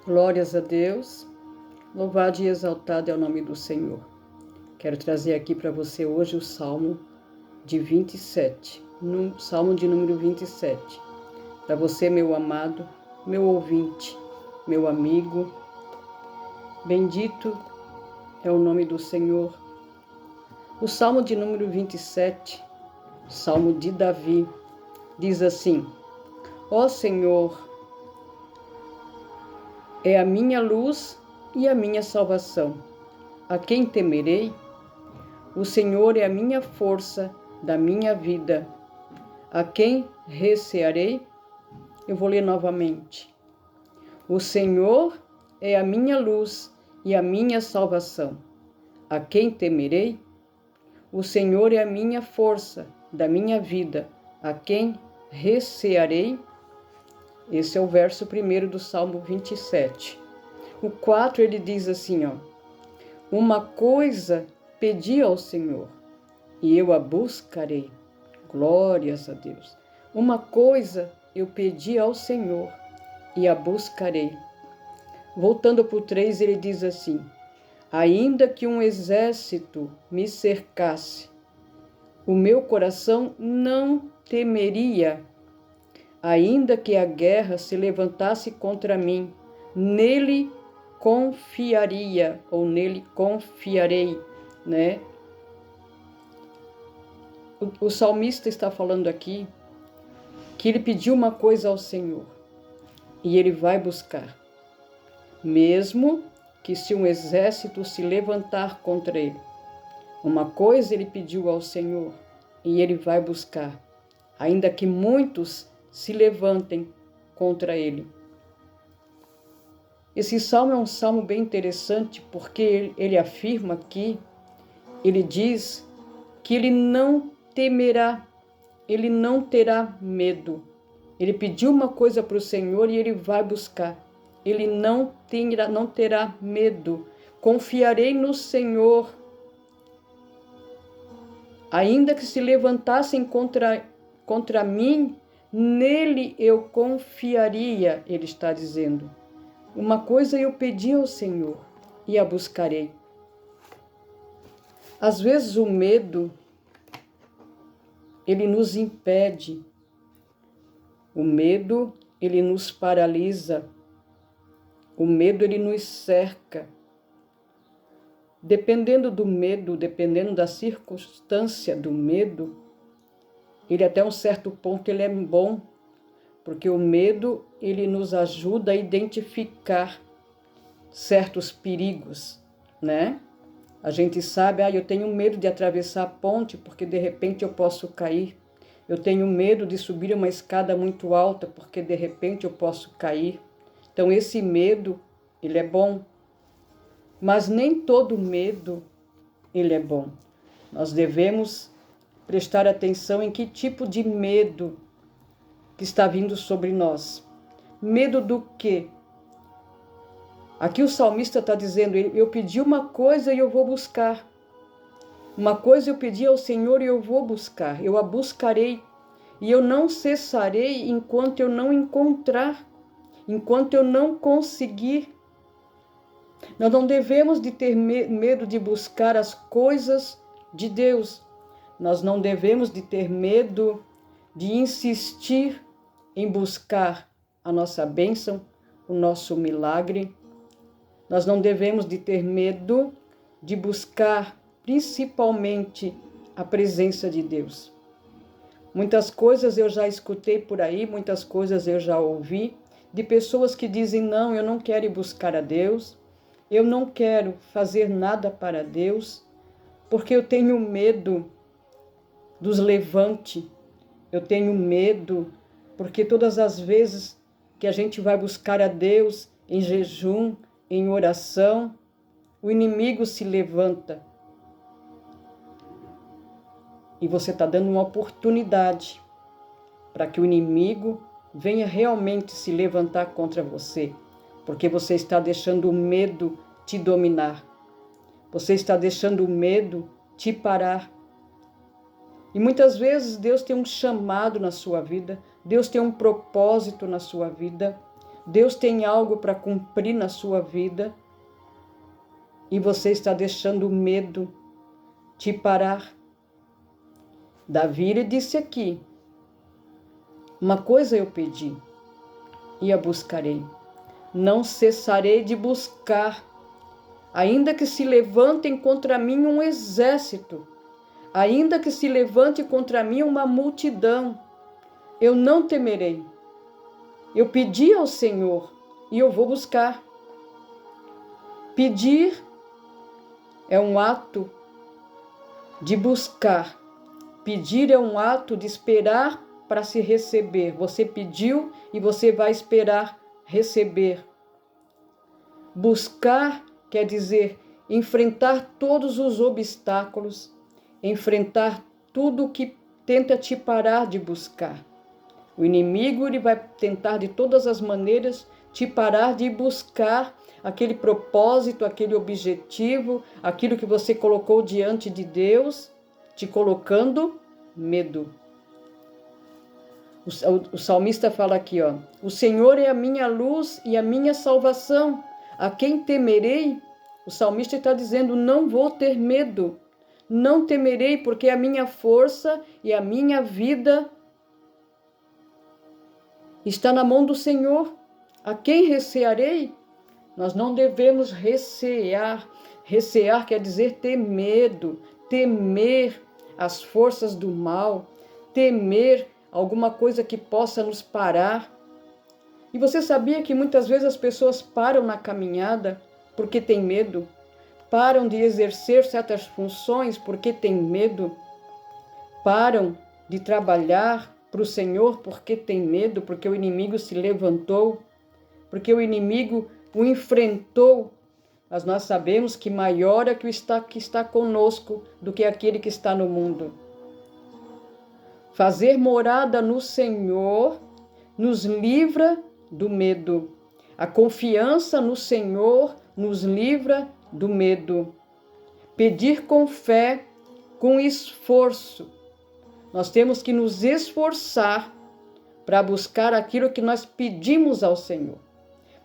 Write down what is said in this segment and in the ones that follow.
Glórias a Deus, louvado e exaltado é o nome do Senhor. Quero trazer aqui para você hoje o Salmo de 27, Salmo de número 27. Para você, meu amado, meu ouvinte, meu amigo, bendito é o nome do Senhor. O Salmo de número 27, Salmo de Davi, diz assim: Ó Senhor, é a minha luz e a minha salvação. A quem temerei? O Senhor é a minha força da minha vida. A quem recearei? Eu vou ler novamente. O Senhor é a minha luz e a minha salvação. A quem temerei? O Senhor é a minha força da minha vida. A quem recearei? Esse é o verso 1 do Salmo 27. O 4 ele diz assim, uma coisa pedi ao Senhor, e eu a buscarei. Glórias a Deus. Uma coisa eu pedi ao Senhor, e a buscarei. Voltando para o 3, ele diz assim: ainda que um exército me cercasse, o meu coração não temeria. Ainda que a guerra se levantasse contra mim, nele confiaria, ou nele confiarei, né? O salmista está falando aqui que ele pediu uma coisa ao Senhor e ele vai buscar. Mesmo que se um exército se levantar contra ele, uma coisa ele pediu ao Senhor e ele vai buscar, ainda que muitos se levantem contra ele. Esse salmo é um salmo bem interessante porque ele afirma aqui, ele diz que ele não temerá, ele não terá medo. Ele pediu uma coisa para o Senhor e ele vai buscar. Ele não terá medo. Confiarei no Senhor. Ainda que se levantassem contra mim, nele eu confiaria, ele está dizendo. Uma coisa eu pedi ao Senhor e a buscarei. Às vezes o medo, ele nos impede. O medo, ele nos paralisa. O medo, ele nos cerca. Dependendo do medo, dependendo da circunstância do medo, ele até um certo ponto ele é bom, porque o medo ele nos ajuda a identificar certos perigos, né? A gente sabe, eu tenho medo de atravessar a ponte porque de repente eu posso cair. Eu tenho medo de subir uma escada muito alta porque de repente eu posso cair. Então esse medo, ele é bom. Mas nem todo medo, ele é bom. Nós devemos prestar atenção em que tipo de medo que está vindo sobre nós. Medo do quê? Aqui o salmista está dizendo, eu pedi uma coisa e eu vou buscar. Uma coisa eu pedi ao Senhor e eu vou buscar. Eu a buscarei e eu não cessarei enquanto eu não encontrar, enquanto eu não conseguir. Nós não devemos de ter medo de buscar as coisas de Deus. Nós não devemos de ter medo de insistir em buscar a nossa bênção, o nosso milagre. Nós não devemos de ter medo de buscar principalmente a presença de Deus. Muitas coisas eu já escutei por aí, muitas coisas eu já ouvi de pessoas que dizem, não, eu não quero ir buscar a Deus, eu não quero fazer nada para Deus, porque eu tenho medo dos levantes, eu tenho medo, porque todas as vezes que a gente vai buscar a Deus em jejum, em oração, o inimigo se levanta. E você está dando uma oportunidade para que o inimigo venha realmente se levantar contra você, porque você está deixando o medo te dominar. Você está deixando o medo te parar. E muitas vezes Deus tem um chamado na sua vida, Deus tem um propósito na sua vida, Deus tem algo para cumprir na sua vida e você está deixando o medo te parar. Davi, ele disse aqui, uma coisa eu pedi e a buscarei. Não cessarei de buscar, ainda que se levantem contra mim um exército, ainda que se levante contra mim uma multidão, eu não temerei. Eu pedi ao Senhor e eu vou buscar. Pedir é um ato de buscar. Pedir é um ato de esperar para se receber. Você pediu e você vai esperar receber. Buscar quer dizer enfrentar todos os obstáculos, enfrentar tudo que tenta te parar de buscar. O inimigo ele vai tentar de todas as maneiras te parar de buscar aquele propósito, aquele objetivo, aquilo que você colocou diante de Deus, te colocando medo. O salmista fala aqui, ó, o Senhor é a minha luz e a minha salvação, a quem temerei? O salmista está dizendo, não vou ter medo, não temerei, porque a minha força e a minha vida está na mão do Senhor. A quem recearei? Nós não devemos recear. Recear quer dizer ter medo, temer as forças do mal, temer alguma coisa que possa nos parar. E você sabia que muitas vezes as pessoas param na caminhada porque têm medo? Param de exercer certas funções porque têm medo? Param de trabalhar para o Senhor porque tem medo, porque o inimigo se levantou, porque o inimigo o enfrentou. Mas nós sabemos que maior é que está conosco do que aquele que está no mundo. Fazer morada no Senhor nos livra do medo. A confiança no Senhor nos livra do medo. Pedir com fé, com esforço. Nós temos que nos esforçar para buscar aquilo que nós pedimos ao Senhor.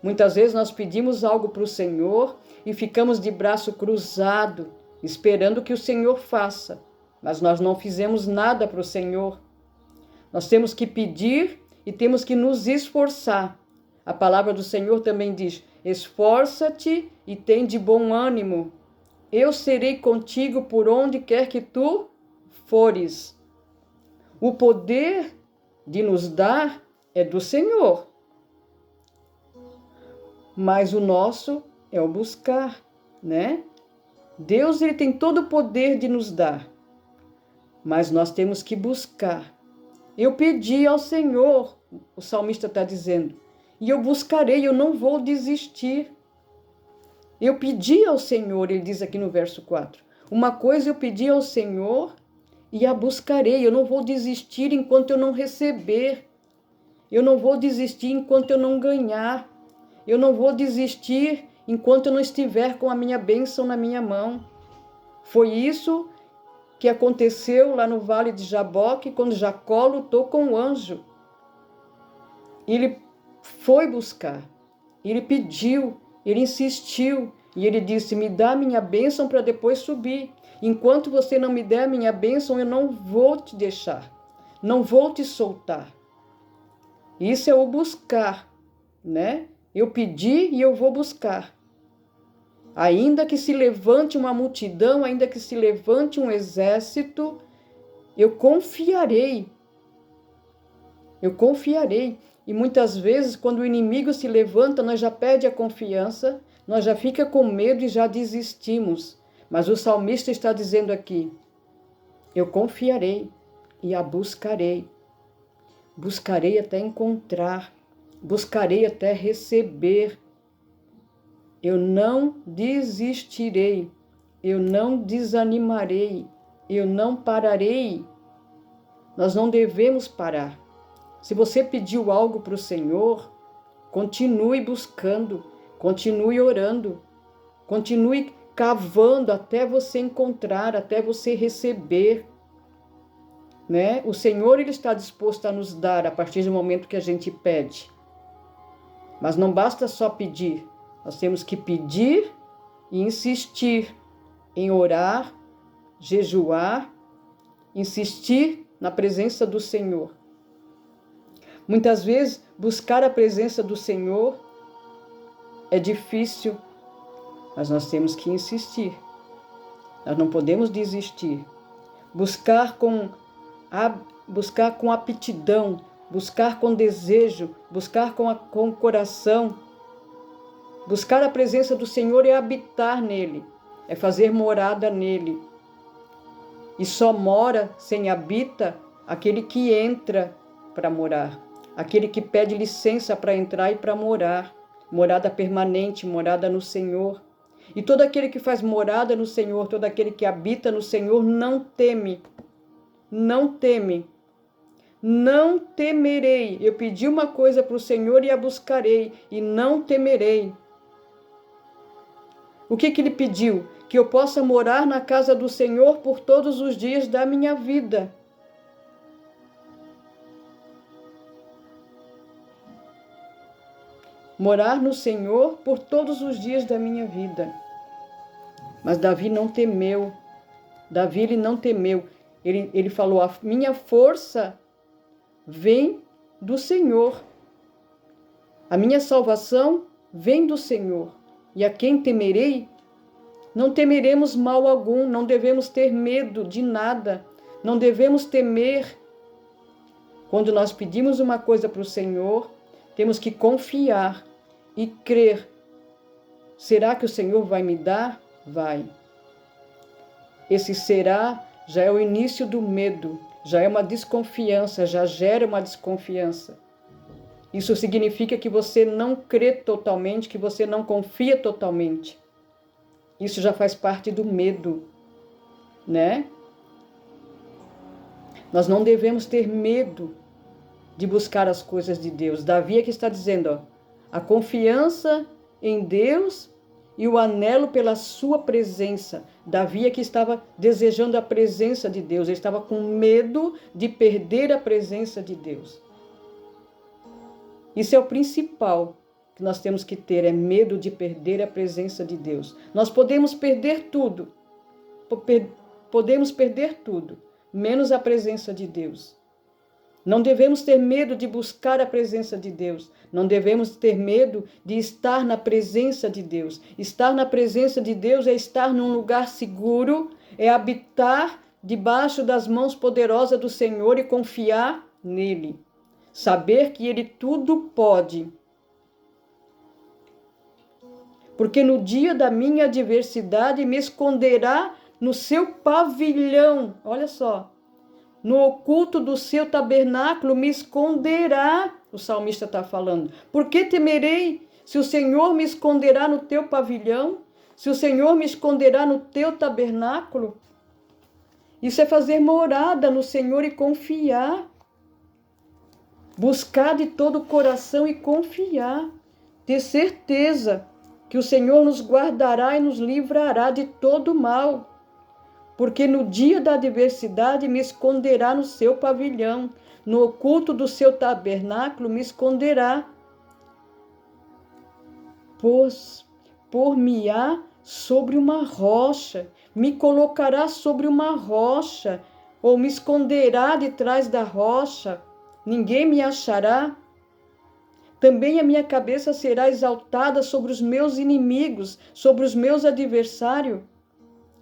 Muitas vezes nós pedimos algo para o Senhor e ficamos de braço cruzado, esperando que o Senhor faça, mas nós não fizemos nada para o Senhor. Nós temos que pedir e temos que nos esforçar. A palavra do Senhor também diz, esforça-te e tem de bom ânimo. Eu serei contigo por onde quer que tu fores. O poder de nos dar é do Senhor, mas o nosso é o buscar, né? Deus ele tem todo o poder de nos dar, mas nós temos que buscar. Eu pedi ao Senhor, o salmista está dizendo, e eu buscarei, eu não vou desistir. Eu pedi ao Senhor, ele diz aqui no verso 4, uma coisa eu pedi ao Senhor e a buscarei, eu não vou desistir enquanto eu não receber, eu não vou desistir enquanto eu não ganhar, eu não vou desistir enquanto eu não estiver com a minha bênção na minha mão. Foi isso que aconteceu lá no Vale de Jaboque, quando Jacó lutou com o anjo. Ele foi buscar, ele pediu, ele insistiu, e ele disse, me dá minha bênção para depois subir. Enquanto você não me der a minha bênção, eu não vou te deixar, não vou te soltar. Isso é o buscar, né? Eu pedi e eu vou buscar. Ainda que se levante uma multidão, ainda que se levante um exército, eu confiarei. Eu confiarei. E muitas vezes, quando o inimigo se levanta, nós já perde a confiança, nós já fica com medo e já desistimos. Mas o salmista está dizendo aqui, eu confiarei e a buscarei. Buscarei até encontrar, buscarei até receber. Eu não desistirei, eu não desanimarei, eu não pararei. Nós não devemos parar. Se você pediu algo para o Senhor, continue buscando, continue orando, continue cavando até você encontrar, até você receber, né? O Senhor ele está disposto a nos dar a partir do momento que a gente pede. Mas não basta só pedir, nós temos que pedir e insistir em orar, jejuar, insistir na presença do Senhor. Muitas vezes, buscar a presença do Senhor é difícil, mas nós temos que insistir. Nós não podemos desistir. Buscar com aptidão, buscar com desejo, buscar com o coração. Buscar a presença do Senhor é habitar nele, é fazer morada nele. E só mora sem habita aquele que entra para morar, aquele que pede licença para entrar e para morar, morada permanente, morada no Senhor. E todo aquele que faz morada no Senhor, todo aquele que habita no Senhor, não teme, não teme, não temerei. Eu pedi uma coisa para o Senhor e a buscarei, e não temerei. O que ele pediu? Que eu possa morar na casa do Senhor por todos os dias da minha vida. Morar no Senhor por todos os dias da minha vida. Mas Davi não temeu. Davi, ele não temeu. Ele falou, a minha força vem do Senhor. A minha salvação vem do Senhor. E a quem temerei? Não temeremos mal algum, não devemos ter medo de nada, não devemos temer. Quando nós pedimos uma coisa para o Senhor, temos que confiar e crer. Será que o Senhor vai me dar? Vai. Esse será já é o início do medo, já é uma desconfiança, já gera uma desconfiança. Isso significa que você não crê totalmente, que você não confia totalmente. Isso já faz parte do medo, né? Nós não devemos ter medo de buscar as coisas de Deus. Davi é que está dizendo, ó, a confiança em Deus e o anelo pela sua presença. Davi é que estava desejando a presença de Deus, ele estava com medo de perder a presença de Deus. Isso é o principal que nós temos que ter, é medo de perder a presença de Deus. Nós podemos perder tudo, menos a presença de Deus. Não devemos ter medo de buscar a presença de Deus. Não devemos ter medo de estar na presença de Deus. Estar na presença de Deus é estar num lugar seguro, é habitar debaixo das mãos poderosas do Senhor e confiar nele. Saber que ele tudo pode. Porque no dia da minha adversidade me esconderá no seu pavilhão. Olha só. No oculto do seu tabernáculo me esconderá, o salmista está falando. Por que temerei se o Senhor me esconderá no teu pavilhão? Se o Senhor me esconderá no teu tabernáculo? Isso é fazer morada no Senhor e confiar. Buscar de todo o coração e confiar. Ter certeza que o Senhor nos guardará e nos livrará de todo mal. Porque no dia da adversidade me esconderá no seu pavilhão, no oculto do seu tabernáculo me esconderá. Por-me-á sobre uma rocha, me colocará sobre uma rocha, ou me esconderá de trás da rocha, ninguém me achará. Também a minha cabeça será exaltada sobre os meus inimigos, sobre os meus adversários.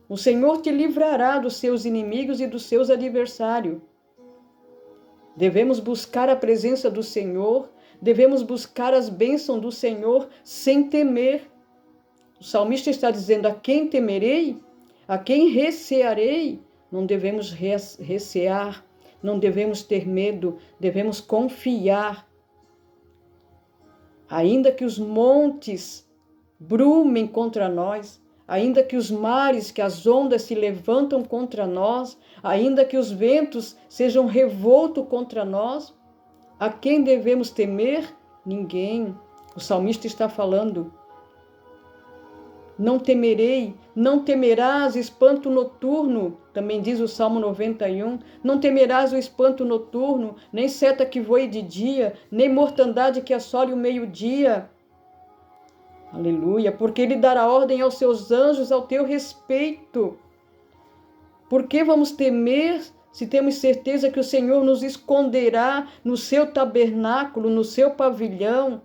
O Senhor te livrará dos seus inimigos e dos seus adversários. Devemos buscar a presença do Senhor, devemos buscar as bênçãos do Senhor sem temer. O salmista está dizendo, a quem temerei? A quem recearei? Não devemos recear, não devemos ter medo, devemos confiar. Ainda que os montes brumem contra nós, ainda que os mares, que as ondas se levantam contra nós, ainda que os ventos sejam revoltos contra nós, a quem devemos temer? Ninguém. O salmista está falando, Não temerei, não temerás espanto noturno, também diz o Salmo 91, não temerás o espanto noturno, nem seta que voe de dia, nem mortandade que assole o meio-dia. Aleluia, porque ele dará ordem aos seus anjos ao teu respeito. Por que vamos temer se temos certeza que o Senhor nos esconderá no seu tabernáculo, no seu pavilhão?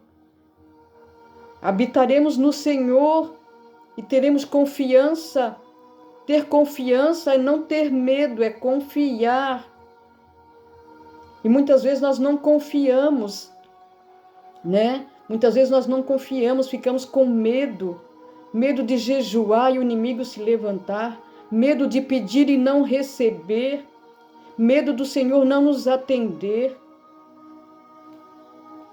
Habitaremos no Senhor e teremos confiança. Ter confiança é não ter medo, é confiar. E muitas vezes nós não confiamos, né? Muitas vezes nós não confiamos, ficamos com medo. Medo de jejuar e o inimigo se levantar. Medo de pedir e não receber. Medo do Senhor não nos atender.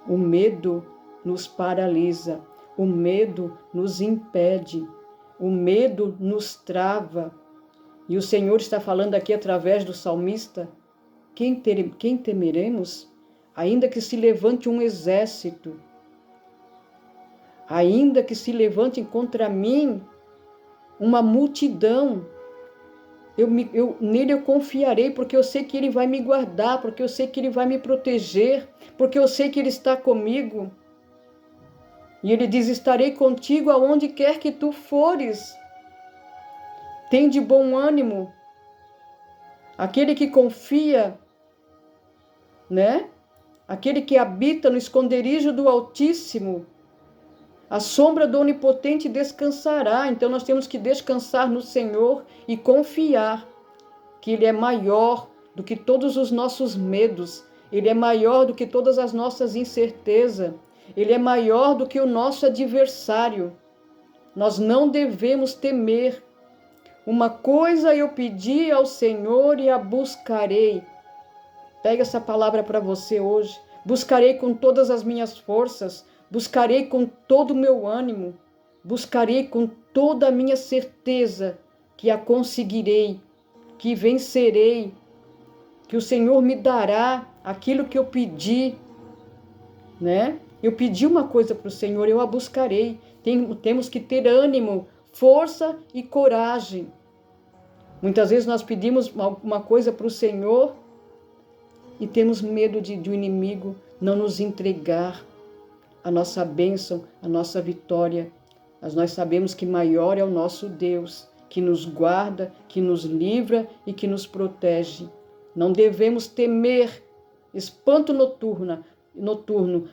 O medo nos paralisa. O medo nos impede. O medo nos trava. E o Senhor está falando aqui através do salmista. Quem temeremos? Ainda que se levante um exército. Ainda que se levante contra mim uma multidão. Nele eu confiarei, porque eu sei que Ele vai me guardar, porque eu sei que Ele vai me proteger, porque eu sei que Ele está comigo. E Ele diz, estarei contigo aonde quer que tu fores. Tem de bom ânimo. Aquele que confia, né? Aquele que habita no esconderijo do Altíssimo, a sombra do Onipotente descansará. Então nós temos que descansar no Senhor e confiar que Ele é maior do que todos os nossos medos. Ele é maior do que todas as nossas incertezas. Ele é maior do que o nosso adversário. Nós não devemos temer. Uma coisa eu pedi ao Senhor e a buscarei. Pega essa palavra para você hoje. Buscarei com todas as minhas forças. Buscarei com todo o meu ânimo. Buscarei com toda a minha certeza que a conseguirei, que vencerei, que o Senhor me dará aquilo que eu pedi, né? Eu pedi uma coisa para o Senhor, eu a buscarei. Temos que ter ânimo, força e coragem. Muitas vezes nós pedimos uma coisa para o Senhor e temos medo de o inimigo não nos entregar a nossa bênção, a nossa vitória. Mas nós sabemos que maior é o nosso Deus, que nos guarda, que nos livra e que nos protege. Não devemos temer espanto noturno,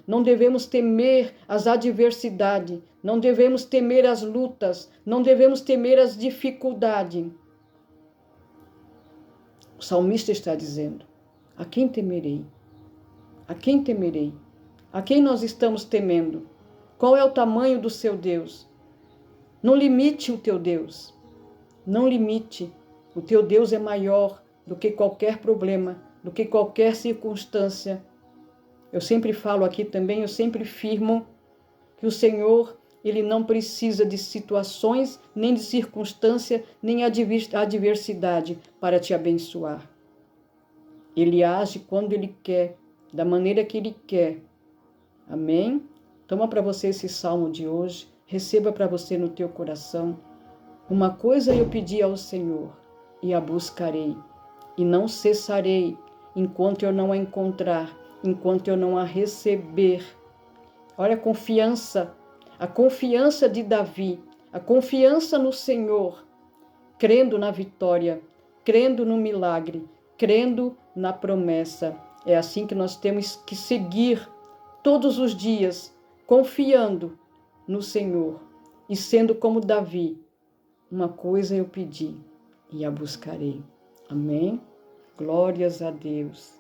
não devemos temer as adversidades, não devemos temer as lutas, não devemos temer as dificuldades. O salmista está dizendo, a quem temerei? A quem temerei? A quem nós estamos temendo? Qual é o tamanho do seu Deus? Não limite o teu Deus. Não limite. O teu Deus é maior do que qualquer problema, do que qualquer circunstância. Eu sempre falo aqui também, eu sempre afirmo que o Senhor, Ele não precisa de situações, nem de circunstância, nem adversidade para te abençoar. Ele age quando Ele quer, da maneira que Ele quer. Amém? Toma para você esse salmo de hoje, receba para você no teu coração. Uma coisa eu pedi ao Senhor e a buscarei, e não cessarei enquanto eu não a encontrar, enquanto eu não a receber. Olha a confiança de Davi, a confiança no Senhor, crendo na vitória, crendo no milagre, crendo na promessa. É assim que nós temos que seguir todos os dias, confiando no Senhor e sendo como Davi. Uma coisa eu pedi e a buscarei. Amém? Glórias a Deus.